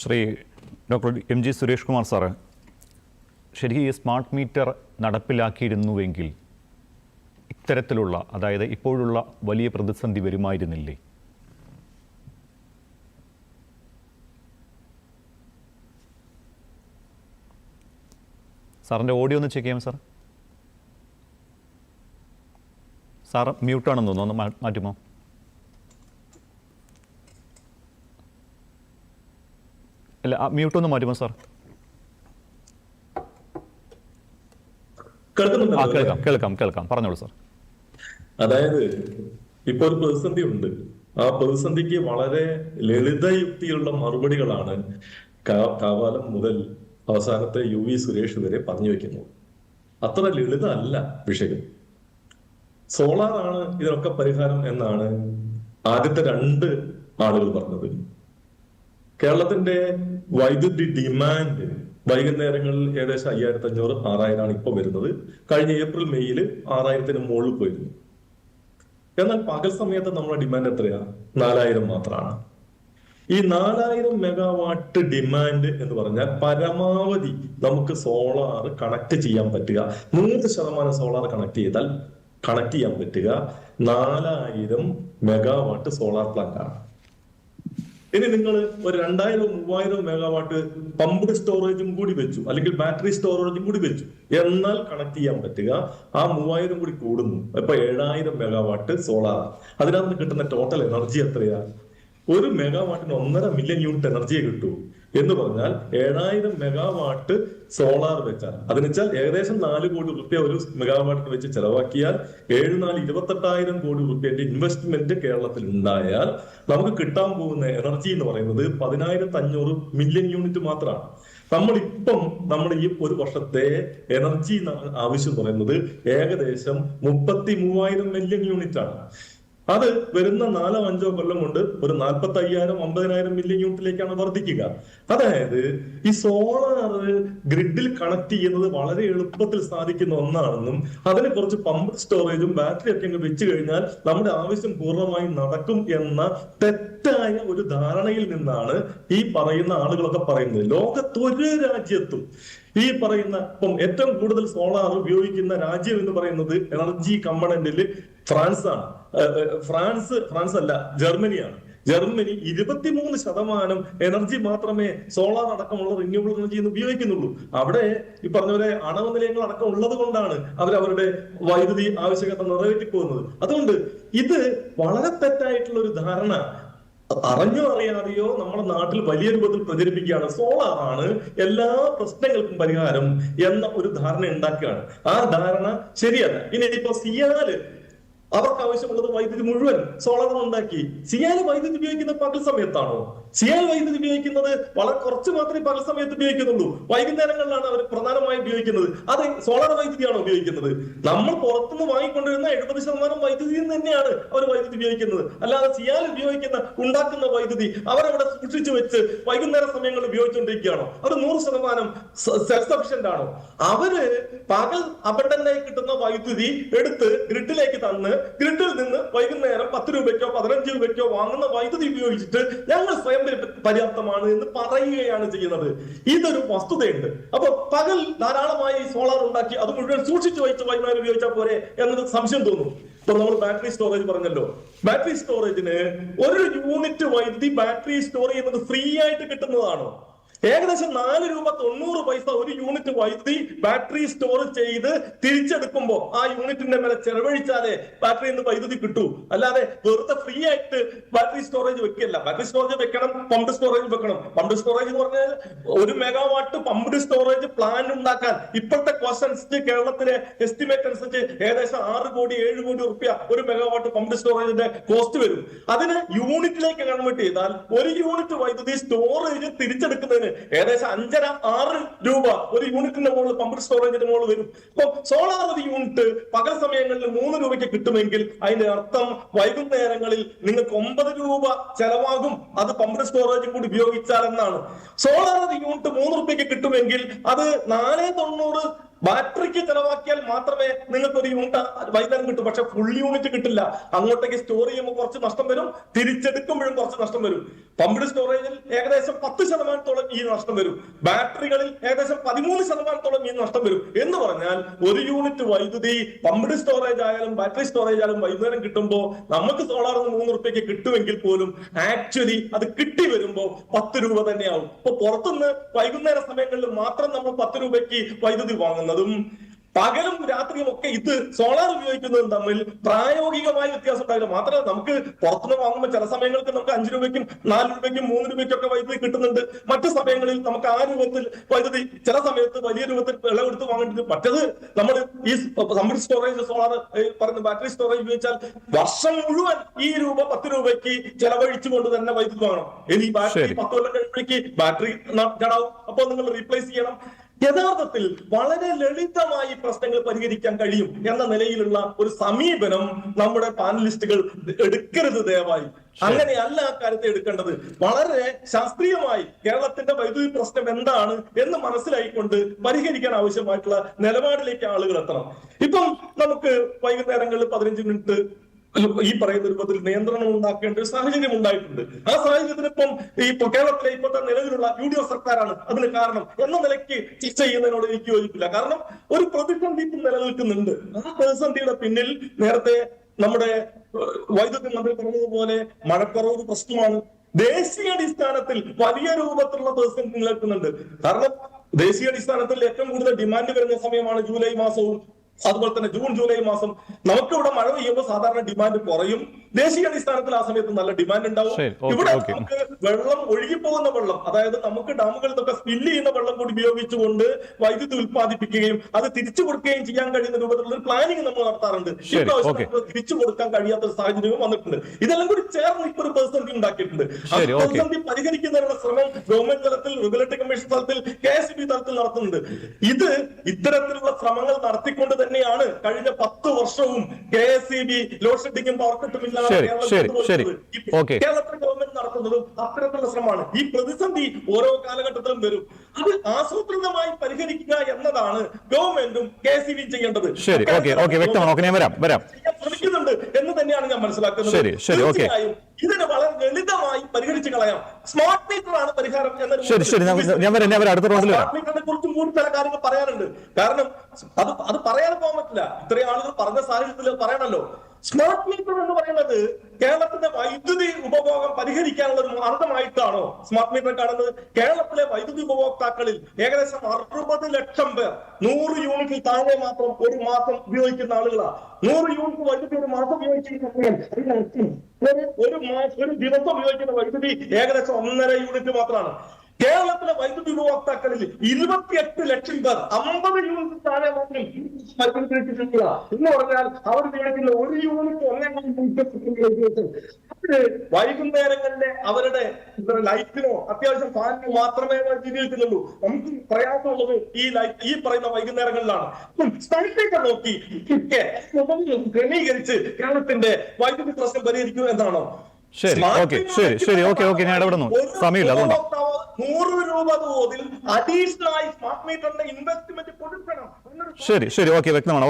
Shri doctor MG Suresh Kumar sir, ശരിക്കും ഈ smart metre നടപ്പിലാക്കിയിരുന്നുവെങ്കിൽ ഇത്തരത്തിലുള്ള, അതായത് ഇപ്പോഴുള്ള വലിയ പ്രതിസന്ധി വരുമായിരുന്നില്ലേ? സാറിൻ്റെ ഓഡിയോ ഒന്ന് ചെക്ക് ചെയ്യാം സാർ. സാർ മ്യൂട്ടാണെന്ന് തോന്നുന്നു, ഒന്ന് മാറ്റുമോ? അല്ല, മ്യൂട്ടൊന്ന് മാറ്റുമോ സാർ? കേൾക്കാം, പറഞ്ഞോളൂ സാർ. അതായത് ഇപ്പൊ ഒരു പ്രതിസന്ധി ഉണ്ട്. ആ പ്രതിസന്ധിക്ക് വളരെ ലളിതയുക്തിയുള്ള മറുപടികളാണ് കാവാലം മുതൽ അവസാനത്തെ UV സുരേഷ് വരെ പറഞ്ഞു വെക്കുന്നത്. അത്ര ലളിതമല്ല വിഷയം. സോളാറാണ് ഇതിനൊക്കെ പരിഹാരം എന്നാണ് ആദ്യത്തെ രണ്ട് ആളുകൾ പറഞ്ഞത്. കേരളത്തിന്റെ വൈദ്യുതി ഡിമാൻഡ് വൈകുന്നേരങ്ങളിൽ ഏകദേശം 5500, 6000 ഇപ്പൊ വരുന്നത്. കഴിഞ്ഞ ഏപ്രിൽ മെയ്യിൽ 6000-ന് മുകളിൽ പോയിരുന്നു. എന്നാൽ പകൽ സമയത്ത് നമ്മുടെ ഡിമാൻഡ് എത്രയാ? 4000 മാത്രമാണ്. ഈ 4000 മെഗാവാട്ട് ഡിമാൻഡ് എന്ന് പറഞ്ഞാൽ പരമാവധി നമുക്ക് സോളാർ കണക്ട് ചെയ്യാൻ പറ്റുക, 100% സോളാർ കണക്ട് ചെയ്യാൻ പറ്റുക 4000 മെഗാവാട്ട് സോളാർ പ്ലാന്റ് ആണ്. ഇനി നിങ്ങൾ ഒരു 2000-3000 മെഗാവാട്ട് പമ്പ്ഡ് സ്റ്റോറേജും കൂടി വെച്ചു, അല്ലെങ്കിൽ ബാറ്ററി സ്റ്റോറേജും കൂടി വെച്ചു, എന്നാൽ കണക്ട് ചെയ്യാൻ പറ്റുക ആ 3000 കൂടി കൂടുന്നു. ഇപ്പൊ 7000 മെഗാവാട്ട് സോളാർ. അതിനകത്ത് കിട്ടുന്ന ടോട്ടൽ എനർജി എത്രയാ? 1 മെഗാവാട്ടിന് 1.5 മില്യൺ യൂണിറ്റ് എനർജിയെ കിട്ടൂ. എന്ന് പറഞ്ഞാൽ 7000 മെഗാവാട്ട് സോളാർ വെച്ചാൽ, അതിനെച്ചാൽ ഏകദേശം 4 കോടി റുപ്യ ഒരു മെഗാവാട്ടിന് വെച്ച് ചെലവാക്കിയാൽ 28,000 കോടി റുപ്യന്റെ ഇൻവെസ്റ്റ്മെന്റ് കേരളത്തിൽ ഉണ്ടായാൽ നമുക്ക് കിട്ടാൻ പോകുന്ന എനർജി എന്ന് പറയുന്നത് 10,500 മില്യൺ യൂണിറ്റ് മാത്രമാണ്. നമ്മളിപ്പം നമ്മുടെ ഈ ഒരു വർഷത്തെ എനർജി ആവശ്യം പറയുന്നത് ഏകദേശം 33,000 മില്യൺ യൂണിറ്റ് ആണ്. അത് വരുന്ന 4-5 കൊല്ലം കൊണ്ട് ഒരു 45,000-50,000 മില്യൺ യൂണിറ്റിലേക്കാണ് വർദ്ധിക്കുക. അതായത് ഈ സോളാർ ഗ്രിഡിൽ കണക്ട് ചെയ്യുന്നത് വളരെ എളുപ്പത്തിൽ സാധിക്കുന്ന ഒന്നാണെന്നും അതിന് കുറച്ച് പമ്പ് സ്റ്റോറേജും ബാറ്ററി ഒക്കെ വെച്ച് കഴിഞ്ഞാൽ നമ്മുടെ ആവശ്യം പൂർണ്ണമായും നടക്കും എന്ന തെറ്റായ ഒരു ധാരണയിൽ നിന്നാണ് ഈ പറയുന്ന ആളുകളൊക്കെ പറയുന്നത്. ലോകത്തൊരു രാജ്യത്തും ഈ പറയുന്ന ഇപ്പം ഏറ്റവും കൂടുതൽ സോളാർ ഉപയോഗിക്കുന്ന രാജ്യം എന്ന് പറയുന്നത് എനർജി കമ്പണന്റിൽ ഫ്രാൻസ് ആണ്. ഫ്രാൻസ് അല്ല, ജർമ്മനിയാണ്. ജർമ്മനി 23% എനർജി മാത്രമേ സോളാർ അടക്കമുള്ള റിന്യൂവബിൾ എനർജി എന്ന് ഉപയോഗിക്കുന്നുള്ളൂ. അവിടെ ഈ പറഞ്ഞ പോലെ ആണവ നിലയങ്ങൾ അടക്കം ഉള്ളത് കൊണ്ടാണ് അവരുടെ വൈദ്യുതി ആവശ്യകത നിറവേറ്റി പോകുന്നത്. അതുകൊണ്ട് ഇത് വളരെ തെറ്റായിട്ടുള്ള ഒരു ധാരണ അറിഞ്ഞോ അറിയാതെയോ നമ്മുടെ നാട്ടിൽ വലിയ രൂപത്തിൽ പ്രചരിപ്പിക്കുകയാണ്. സോളാറാണ് എല്ലാ പ്രശ്നങ്ങൾക്കും പരിഹാരം എന്ന ഒരു ധാരണ ഉണ്ടാക്കുകയാണ്. ആ ധാരണ ശരിയല്ല. ഇനി ഇപ്പൊ സിയാല് അവർക്ക് ആവശ്യമുള്ളത് വൈദ്യുതി മുഴുവൻ സോളാർ ഉണ്ടാക്കി. സിയാൽ വൈദ്യുതി ഉപയോഗിക്കുന്നത് പകൽ സമയത്താണോ? സിയാൽ വൈദ്യുതി ഉപയോഗിക്കുന്നത് വളരെ കുറച്ച് മാത്രമേ പകൽ സമയത്ത് ഉപയോഗിക്കുന്നുള്ളൂ. വൈകുന്നേരങ്ങളിലാണ് അവർ പ്രധാനമായും ഉപയോഗിക്കുന്നത്. അത് സോളാർ വൈദ്യുതിയാണോ ഉപയോഗിക്കുന്നത്? നമ്മൾ പുറത്തുനിന്ന് വാങ്ങിക്കൊണ്ടിരുന്ന 70% വൈദ്യുതി തന്നെയാണ് അവർ വൈദ്യുതി ഉപയോഗിക്കുന്നത്. അല്ലാതെ സിയാൽ ഉണ്ടാക്കുന്ന വൈദ്യുതി അവരവിടെ സൂക്ഷിച്ചു വെച്ച് വൈകുന്നേര സമയങ്ങളിൽ ഉപയോഗിച്ചുകൊണ്ടിരിക്കുകയാണോ? അത് 100% സെൽഫ് സഫിഷ്യന്റ് ആണോ? അവര് പകൽ അബണ്ടന്റായി കിട്ടുന്ന വൈദ്യുതി എടുത്ത് ഗ്രിഡിലേക്ക് തന്ന് ഗ്രിഡിൽ നിന്ന് വൈകുന്നേരം 10 രൂപയ്ക്കോ 15 രൂപയ്ക്കോ വാങ്ങുന്ന വൈദ്യുതി ഉപയോഗിച്ചിട്ട് ഞങ്ങൾ സ്വയം പര്യാപ്തമാണ് എന്ന് പറയുകയാണ് ചെയ്യുന്നത്. ഇതൊരു വസ്തുതയുണ്ട്. അപ്പൊ പകൽ ധാരാളമായി സോളാർ ഉണ്ടാക്കി അത് മുഴുവൻ സൂക്ഷിച്ചു വെച്ച് വൈകുന്നേരം ഉപയോഗിച്ചാൽ പോരെ എന്നൊരു സംശയം തോന്നും. ഇപ്പൊ നമ്മൾ ബാറ്ററി സ്റ്റോറേജ് പറഞ്ഞല്ലോ. ബാറ്ററി സ്റ്റോറേജിന് 1 യൂണിറ്റ് വൈദ്യുതി ബാറ്ററി സ്റ്റോർ ചെയ്യുന്നത് ഫ്രീ ആയിട്ട് കിട്ടുന്നതാണോ? ഏകദേശം 4 രൂപ 90 പൈസ 1 യൂണിറ്റ് വൈദ്യുതി ബാറ്ററി സ്റ്റോർ ചെയ്ത് തിരിച്ചെടുക്കുമ്പോൾ ആ യൂണിറ്റിന്റെ മേലെ ചെലവഴിച്ചാലേ ബാറ്ററിയിൽ നിന്ന് വൈദ്യുതി കിട്ടൂ. അല്ലാതെ വെറുതെ ഫ്രീ ആയിട്ട് ബാറ്ററി സ്റ്റോറേജ് വെക്കില്ല. ബാറ്ററി സ്റ്റോറേജ് വെക്കണം, പമ്പ് സ്റ്റോറേജ് വെക്കണം. പമ്പ് സ്റ്റോറേജ് എന്ന് പറഞ്ഞാൽ 1 മെഗാവാട്ട് പമ്പ് സ്റ്റോറേജ് പ്ലാന്റ് ഉണ്ടാക്കാൻ ഇപ്പോഴത്തെ കോസ്റ്റ് അനുസരിച്ച് കേരളത്തിലെ എസ്റ്റിമേറ്റ് അനുസരിച്ച് ഏകദേശം 6 കോടി 7 കോടി റുപ്യ 1 മെഗാവാട്ട് പമ്പ് സ്റ്റോറേജിന്റെ കോസ്റ്റ് വരും. അതിന് യൂണിറ്റിലേക്ക് കൺവേർട്ട് ചെയ്താൽ 1 യൂണിറ്റ് വൈദ്യുതി സ്റ്റോറേജ് തിരിച്ചെടുക്കുന്നതിന് ഏകദേശം 5-6 രൂപ 1 യൂണിറ്റിന്റെ മുകളിൽ പമ്പ് സ്റ്റോറേജിന്റെ മുകളിൽ വരും. ഇപ്പൊ സോളാർ 1 യൂണിറ്റ് പകൽ സമയങ്ങളിൽ 3 രൂപയ്ക്ക് കിട്ടുമെങ്കിൽ അതിന്റെ അർത്ഥം വൈകുന്നേരങ്ങളിൽ നിങ്ങൾക്ക് 9 രൂപ ചെലവാകും അത് പമ്പ് സ്റ്റോറേജും കൂടി ഉപയോഗിച്ചാൽ എന്നാണ്. സോളാർ 1 യൂണിറ്റ് 3 രൂപയ്ക്ക് കിട്ടുമെങ്കിൽ അത് 490 ബാറ്ററിക്ക് ചെലവാക്കിയാൽ മാത്രമേ നിങ്ങൾക്ക് 1 യൂണിറ്റ് വൈകുന്നേരം കിട്ടും. പക്ഷെ ഫുൾ യൂണിറ്റ് കിട്ടില്ല. അങ്ങോട്ടേക്ക് സ്റ്റോർ ചെയ്യുമ്പോൾ കുറച്ച് നഷ്ടം വരും, തിരിച്ചെടുക്കുമ്പോഴും കുറച്ച് നഷ്ടം വരും. പമ്പ്ഡ് സ്റ്റോറേജിൽ ഏകദേശം 10% ഈ നഷ്ടം വരും. ബാറ്ററികളിൽ ഏകദേശം 13% ഈ നഷ്ടം വരും. എന്ന് പറഞ്ഞാൽ ഒരു യൂണിറ്റ് വൈദ്യുതി പമ്പ്ഡ് സ്റ്റോറേജ് ആയാലും ബാറ്ററി സ്റ്റോറേജ് ആയാലും വൈകുന്നേരം കിട്ടുമ്പോൾ നമുക്ക് സോളാറിന് 3 രൂപയ്ക്ക് കിട്ടുമെങ്കിൽ പോലും ആക്ച്വലി അത് കിട്ടി വരുമ്പോൾ 10 രൂപ തന്നെയാവും. ഇപ്പൊ പുറത്തുനിന്ന് വൈകുന്നേര സമയങ്ങളിൽ മാത്രം നമ്മൾ 10 രൂപയ്ക്ക് വൈദ്യുതി വാങ്ങുന്നതും പകലും രാത്രിയും ഒക്കെ ഇത് സോളാർ ഉപയോഗിക്കുന്നതും തമ്മിൽ പ്രായോഗികമായ വ്യത്യാസം ഉണ്ടായില്ല. മാത്രമല്ല നമുക്ക് പുറത്തുനിന്ന് വാങ്ങുമ്പോൾ ചില സമയങ്ങൾക്ക് നമുക്ക് 5 രൂപയ്ക്കും 4 രൂപയ്ക്കും 3 രൂപയ്ക്കും ഒക്കെ വൈദ്യുതി കിട്ടുന്നുണ്ട്. മറ്റു സമയങ്ങളിൽ നമുക്ക് ആ രൂപത്തിൽ വൈദ്യുതി ചില സമയത്ത് വലിയ രൂപത്തിൽ വിളവെടുത്ത് വാങ്ങേണ്ടത്. മറ്റത് നമ്മൾ ഈ സമ്മർ സ്റ്റോറേജ് സോളാർ പറയുന്ന ബാറ്ററി സ്റ്റോറേജ് ഉപയോഗിച്ചാൽ വർഷം മുഴുവൻ ഈ രൂപ 10 രൂപയ്ക്ക് ചെലവഴിച്ചുകൊണ്ട് തന്നെ വൈദ്യുതി വാങ്ങണം. ഇനി ബാറ്ററി 10 കൊല്ലം കഴിയുമ്പോഴേക്ക് ബാറ്ററി കേടാവും. അപ്പോൾ നിങ്ങൾ റീപ്ലേസ് ചെയ്യണം. യഥാർത്ഥത്തിൽ വളരെ ലളിതമായി പ്രശ്നങ്ങൾ പരിഹരിക്കാൻ കഴിയും എന്ന നിലയിലുള്ള ഒരു സമീപനം നമ്മുടെ പാനലിസ്റ്റുകൾ എടുക്കരുത് ദയവായി. അങ്ങനെയല്ല ആ കാര്യത്തെ എടുക്കേണ്ടത്. വളരെ ശാസ്ത്രീയമായി കേരളത്തിന്റെ വൈദ്യുതി പ്രശ്നം എന്താണ് എന്ന് മനസ്സിലായിക്കൊണ്ട് പരിഹരിക്കാൻ ആവശ്യമായിട്ടുള്ള നിലപാടിലേക്ക് ആളുകൾ എത്തണം. ഇപ്പം നമുക്ക് വൈകുന്നേരങ്ങളിൽ 15 മിനിറ്റ് ഈ പറയുന്ന രൂപത്തിൽ നിയന്ത്രണം ഉണ്ടാക്കേണ്ട ഒരു സാഹചര്യം ഉണ്ടായിട്ടുണ്ട്. ആ സാഹചര്യത്തിന് ഇപ്പം ഈ കേരളത്തിലെ ഇപ്പോഴത്തെ നിലവിലുള്ള UDF സർക്കാരാണ് അതിന് കാരണം എന്ന നിലയ്ക്ക് ചർച്ച ചെയ്യുന്നതിനോട് എനിക്ക് യോജിപ്പില്ല. കാരണം ഒരു പ്രതിസന്ധി നിലനിൽക്കുന്നുണ്ട്. ആ പ്രതിസന്ധിയുടെ പിന്നിൽ നേരത്തെ നമ്മുടെ വൈദ്യുതി മന്ത്രി പറഞ്ഞതുപോലെ മഴക്കുറവ് പ്രശ്നമാണ്. ദേശീയാടിസ്ഥാനത്തിൽ വലിയ രൂപത്തിലുള്ള പ്രതിസന്ധി നിലനിൽക്കുന്നുണ്ട്. കാരണം ദേശീയാടിസ്ഥാനത്തിൽ ഏറ്റവും കൂടുതൽ ഡിമാൻഡ് വരുന്ന സമയമാണ് ജൂലൈ മാസവും അതുപോലെ തന്നെ ജൂൺ ജൂലൈ മാസം. നമുക്കിവിടെ മഴ പെയ്യുമ്പോൾ സാധാരണ ഡിമാൻഡ് കുറയും. ദേശീയ അടിസ്ഥാനത്തിൽ ആ സമയത്ത് നല്ല ഡിമാൻഡ് ഉണ്ടാവും. ഇവിടെ നമുക്ക് വെള്ളം ഒഴുകിപ്പോകുന്ന വെള്ളം, അതായത് നമുക്ക് ഡാമുകളിൽ നിന്നൊക്കെ സ്പില്ല് ചെയ്യുന്ന വെള്ളം കൂടി ഉപയോഗിച്ചുകൊണ്ട് വൈദ്യുതി ഉത്പാദിപ്പിക്കുകയും അത് തിരിച്ചു കൊടുക്കുകയും ചെയ്യാൻ കഴിയുന്ന രൂപത്തിലുള്ള ഒരു പ്ലാനിങ് നമ്മൾ നടത്താറുണ്ട്. ഇപ്രാവശ്യം തിരിച്ചു കൊടുക്കാൻ കഴിയാത്ത ഒരു സാഹചര്യവും വന്നിട്ടുണ്ട്. ഇതെല്ലാം കൂടി ചേർന്ന് ഇപ്പൊ ഒരു പ്രതിസന്ധി ഉണ്ടാക്കിയിട്ടുണ്ട്. ആ പ്രതിസന്ധി പരിഹരിക്കുന്നതിനുള്ള ശ്രമം ഗവൺമെന്റ് തലത്തിൽ, റെഗുലേറ്ററി കമ്മീഷൻ തലത്തിൽ, KSB തലത്തിൽ നടത്തുന്നുണ്ട്. ഇത് ഇത്തരത്തിലുള്ള ശ്രമങ്ങൾ നടത്തിക്കൊണ്ട് തന്നെയാണ് കഴിഞ്ഞ 10 വർഷവും KSEB ലോഡ് ഷെഡിങ്ങും പവർ കട്ടും ഇല്ലാതെ കേരളത്തിലെ ഗവൺമെന്റ് നടത്തുന്നതും അത്തരത്തിലുള്ള ശ്രമമാണ്. ഈ പ്രതിസന്ധി ഓരോ കാലഘട്ടത്തിലും വരും. അത് ആസൂത്രിതമായി പരിഹരിക്കുക എന്നതാണ് ഗവൺമെന്റും KSEB ചെയ്യേണ്ടത്. ശ്രമിക്കുന്നുണ്ട് എന്ന് തന്നെയാണ് ഞാൻ മനസ്സിലാക്കുന്നത്. തീർച്ചയായും ഇതിന് വളരെ ലളിതമായി പരിഹരിച്ച് കളയാം. സ്മാർട്ട് മീറ്റർ ആണ് പരിഹാരം എന്ന സ്മാർട്ട് മീറ്ററിനെ കുറിച്ചും കൂടി ചില കാര്യങ്ങൾ പറയാനുണ്ട്. കാരണം അത് പറയാതെ പോകാൻ പറ്റില്ല. ഇത്രയും ആളുകൾ പറഞ്ഞ സാഹചര്യത്തിൽ പറയണല്ലോ. സ്മാർട്ട് മീറ്റർ എന്ന് പറയുന്നത് കേരളത്തിന്റെ വൈദ്യുതി ഉപഭോഗം പരിഹരിക്കാനുള്ള ഒരു മാർഗമായിട്ടാണോ സ്മാർട്ട് മീറ്റർ കാണുന്നത്? കേരളത്തിലെ വൈദ്യുതി ഉപഭോക്താക്കളിൽ ഏകദേശം 60 ലക്ഷം പേർ 100 യൂണിറ്റിൽ താഴെ മാത്രം ഒരു മാസം ഉപയോഗിക്കുന്ന ആളുകളാണ്. 100 യൂണിറ്റ് വൈദ്യുതി ഒരു മാസം ഉപയോഗിക്കുന്ന ഒരു ദിവസം ഉപയോഗിക്കുന്ന വൈദ്യുതി ഏകദേശം 1.5 യൂണിറ്റ് മാത്രമാണ്. കേരളത്തിലെ വൈദ്യുതി ഉപഭോക്താക്കളിൽ 28 ലക്ഷം പേർ 50 യൂണിറ്റ് താഴെ മാത്രം എന്ന് പറഞ്ഞാൽ അവർ ഉപയോഗിക്കുന്ന ഒരു യൂണിറ്റ് 1.5 വൈകുന്നേരങ്ങളിലെ അവരുടെ ലൈറ്റിനോ അത്യാവശ്യം ഫാനിനോ മാത്രമേ ഉപയോഗിക്കുന്നുള്ളൂ. നമുക്ക് പ്രയാസമുള്ളത് ഈ പറയുന്ന വൈകുന്നേരങ്ങളിലാണ്. നോക്കി ക്രമീകരിച്ച് കേരളത്തിന്റെ വൈദ്യുതി പ്രശ്നം പരിഹരിക്കുക എന്നാണോ? ഞാൻ ഇടപെടുന്നു, സമയമില്ല, അതുകൊണ്ട് 100 രൂപ തോതിൽ അഡീഷണൽ ആയി സ്മാർട്ട് മീറ്ററിന്റെ ഇൻവെസ്റ്റ്മെന്റ് കൊടുക്കണം. ശരി, വ്യക്തമാണ്.